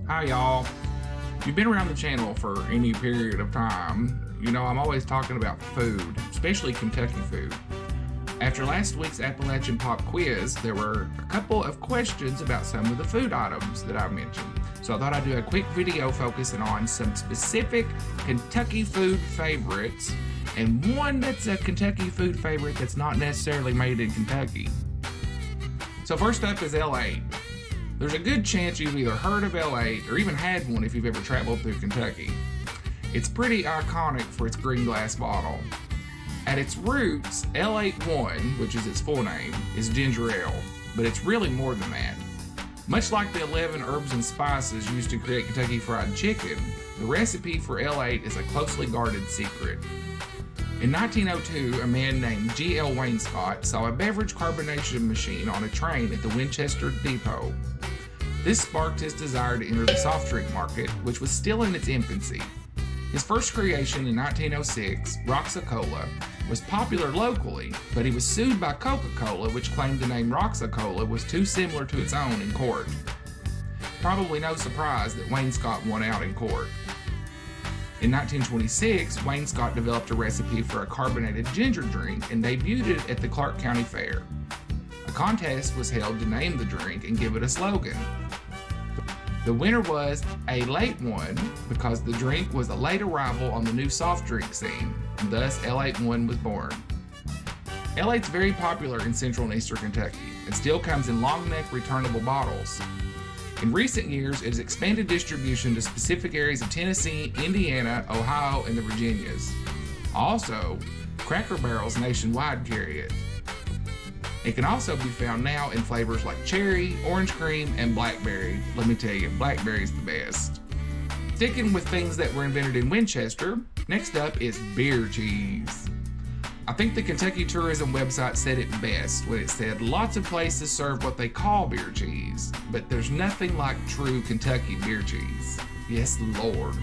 Hi y'all. If you've been around the channel for any period of time, you know I'm always talking about food, especially Kentucky food. After last week's Appalachian Pop quiz, there were a couple of questions about some of the food items that I mentioned. So I thought I'd do a quick video focusing on some specific Kentucky food favorites and one that's a Kentucky food favorite that's not necessarily made in Kentucky. So first up is L8. There's a good chance you've either heard of L8 or even had one if you've ever traveled through Kentucky. It's pretty iconic for its green glass bottle. At its roots, L81, which is its full name, is ginger ale, but it's really more than that. Much like the 11 herbs and spices used to create Kentucky Fried Chicken, the recipe for L8 is a closely guarded secret. In 1902, a man named G.L. Wainscott saw a beverage carbonation machine on a train at the Winchester Depot. This sparked his desire to enter the soft drink market, which was still in its infancy. His first creation in 1906, Roxa-Cola, was popular locally, but he was sued by Coca-Cola, which claimed the name Roxa-Cola was too similar to its own in court. Probably no surprise that Wainscott won out in court. In 1926, Wainscott developed a recipe for a carbonated ginger drink and debuted it at the Clark County Fair. A contest was held to name the drink and give it a slogan. The winner was a late one because the drink was a late arrival on the new soft drink scene, and thus L81 was born. L8's very popular in central and eastern Kentucky and still comes in long neck returnable bottles. In recent years, it has expanded distribution to specific areas of Tennessee, Indiana, Ohio, and the Virginias. Also, Cracker Barrels nationwide carry it. It can also be found now in flavors like cherry, orange cream, and blackberry. Let me tell you, blackberry's the best. Sticking with things that were invented in Winchester, next up is beer cheese. I think the Kentucky Tourism website said it best when it said lots of places serve what they call beer cheese, but there's nothing like true Kentucky beer cheese. Yes, Lord.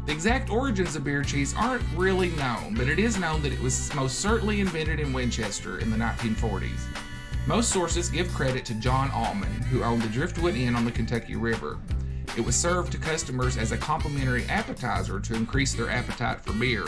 The exact origins of beer cheese aren't really known, but it is known that it was most certainly invented in Winchester in the 1940s. Most sources give credit to John Allman, who owned the Driftwood Inn on the Kentucky River. It was served to customers as a complimentary appetizer to increase their appetite for beer.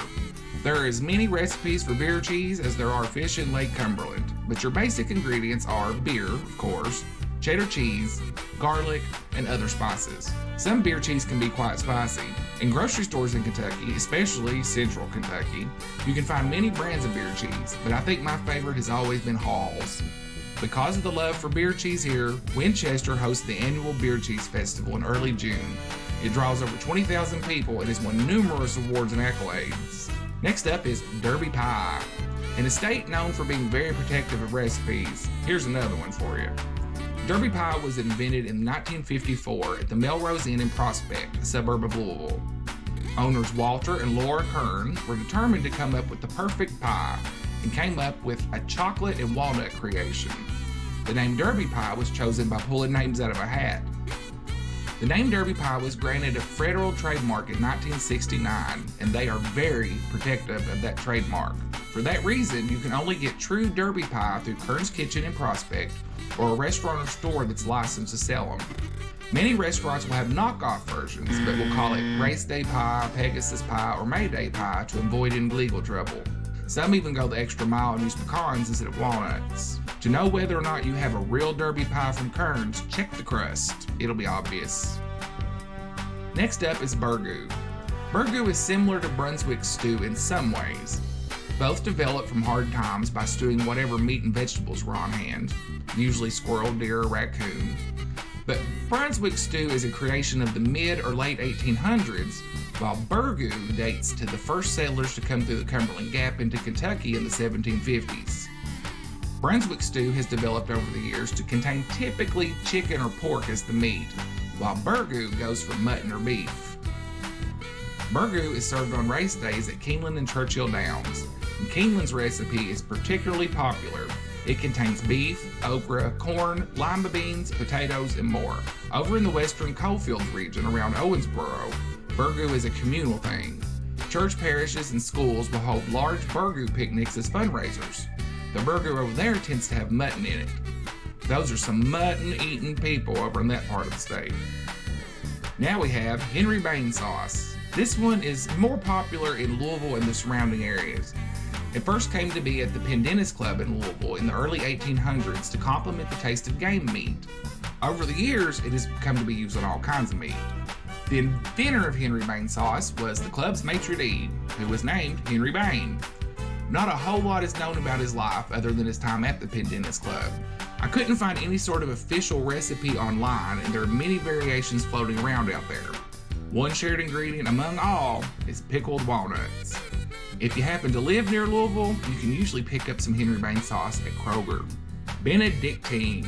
There are as many recipes for beer cheese as there are fish in Lake Cumberland, but your basic ingredients are beer, of course, cheddar cheese, garlic, and other spices. Some beer cheese can be quite spicy. In grocery stores in Kentucky, especially central Kentucky, you can find many brands of beer cheese, but I think my favorite has always been Hall's. Because of the love for beer cheese here, Winchester hosts the annual Beer Cheese Festival in early June. It draws over 20,000 people and has won numerous awards and accolades. Next up is Derby pie. In a state known for being very protective of recipes, here's another one for you. Derby pie was invented in 1954 at the Melrose Inn in Prospect, a suburb of Louisville. Owners Walter and Laura Kern were determined to come up with the perfect pie and came up with a chocolate and walnut creation. The name Derby pie was chosen by pulling names out of a hat. The name Derby pie was granted a federal trademark in 1969, and they are very protective of that trademark. For that reason, you can only get true Derby pie through Kern's Kitchen in Prospect or a restaurant or store that's licensed to sell them. Many restaurants will have knockoff versions, but will call it Race Day pie, Pegasus pie, or May Day pie to avoid any legal trouble. Some even go the extra mile and use pecans instead of walnuts. To know whether or not you have a real Derby pie from Kern's, check the crust. It'll be obvious. Next up is Burgoo. Burgoo is similar to Brunswick stew in some ways. Both developed from hard times by stewing whatever meat and vegetables were on hand, usually squirrel, deer, or raccoon. But Brunswick stew is a creation of the mid or late 1800s, while Burgoo dates to the first settlers to come through the Cumberland Gap into Kentucky in the 1750s. Brunswick stew has developed over the years to contain typically chicken or pork as the meat, while Burgoo goes for mutton or beef. Burgoo is served on race days at Keeneland and Churchill Downs, and Keeneland's recipe is particularly popular. It contains beef, okra, corn, lima beans, potatoes, and more. Over in the western coalfields region around Owensboro, Burgoo is a communal thing. Church parishes and schools will hold large Burgoo picnics as fundraisers. The Burgoo over there tends to have mutton in it. Those are some mutton-eating people over in that part of the state. Now we have Henry Bain sauce. This one is more popular in Louisville and the surrounding areas. It first came to be at the Pendennis Club in Louisville in the early 1800s to complement the taste of game meat. Over the years, it has come to be used on all kinds of meat. The inventor of Henry Bain sauce was the club's maitre d', who was named Henry Bain. Not a whole lot is known about his life other than his time at the Pendennis Club. I couldn't find any sort of official recipe online, and there are many variations floating around out there. One shared ingredient among all is pickled walnuts. If you happen to live near Louisville, you can usually pick up some Henry Bain sauce at Kroger. Benedictine.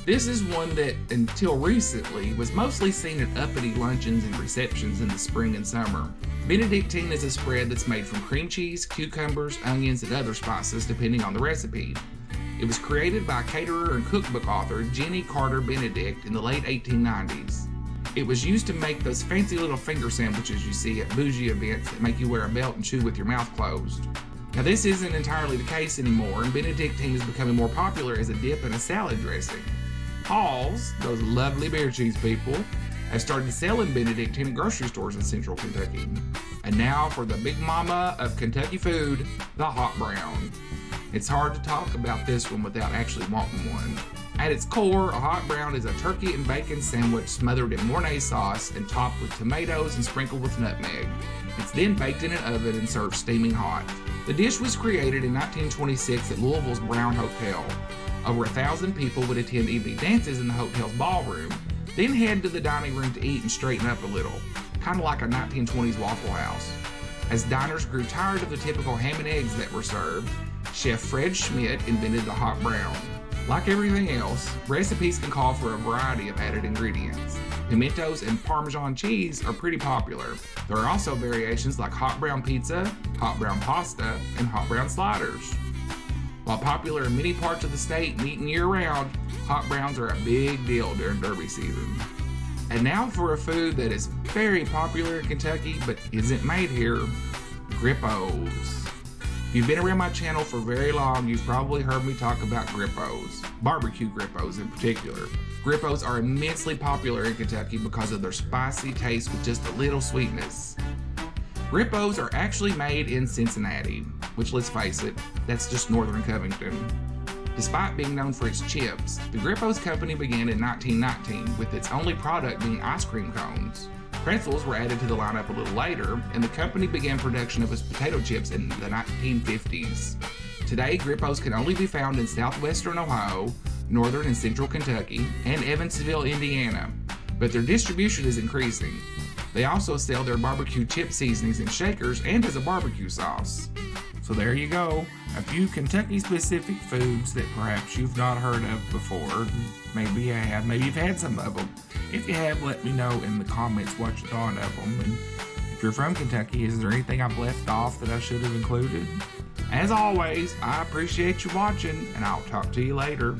This is one that, until recently, was mostly seen at uppity luncheons and receptions in the spring and summer. Benedictine is a spread that's made from cream cheese, cucumbers, onions, and other spices depending on the recipe. It was created by caterer and cookbook author Jenny Carter Benedict in the late 1890s. It was used to make those fancy little finger sandwiches you see at bougie events that make you wear a belt and chew with your mouth closed. Now this isn't entirely the case anymore, and Benedictine is becoming more popular as a dip in a salad dressing. Hall's, those lovely beer cheese people, have started selling Benedictine at grocery stores in central Kentucky. And now for the big mama of Kentucky food, the hot brown. It's hard to talk about this one without actually wanting one. At its core, a hot brown is a turkey and bacon sandwich smothered in Mornay sauce and topped with tomatoes and sprinkled with nutmeg. It's then baked in an oven and served steaming hot. The dish was created in 1926 at Louisville's Brown Hotel. Over 1,000 people would attend evening dances in the hotel's ballroom, then head to the dining room to eat and straighten up a little, kind of like a 1920s Waffle House. As diners grew tired of the typical ham and eggs that were served, Chef Fred Schmidt invented the hot brown. Like everything else, recipes can call for a variety of added ingredients. Pimentos and Parmesan cheese are pretty popular. There are also variations like hot brown pizza, hot brown pasta, and hot brown sliders. While popular in many parts of the state and eaten year-round, hot browns are a big deal during Derby season. And now for a food that is very popular in Kentucky but isn't made here, Grippos. If you've been around my channel for very long, you've probably heard me talk about Grippos, barbecue Grippos in particular. Grippos are immensely popular in Kentucky because of their spicy taste with just a little sweetness. Grippos are actually made in Cincinnati, which, let's face it, that's just northern Covington. Despite being known for its chips, the Grippos company began in 1919 with its only product being ice cream cones. Pretzels were added to the lineup a little later, and the company began production of its potato chips in the 1950s. Today, Grippos can only be found in southwestern Ohio, northern and central Kentucky, and Evansville, Indiana, but their distribution is increasing. They also sell their barbecue chip seasonings in shakers and as a barbecue sauce. So there you go, a few Kentucky-specific foods that perhaps you've not heard of before. Maybe you have, maybe you've had some of them. If you have, let me know in the comments what you thought of them. And if you're from Kentucky, is there anything I've left off that I should have included? As always, I appreciate you watching, and I'll talk to you later.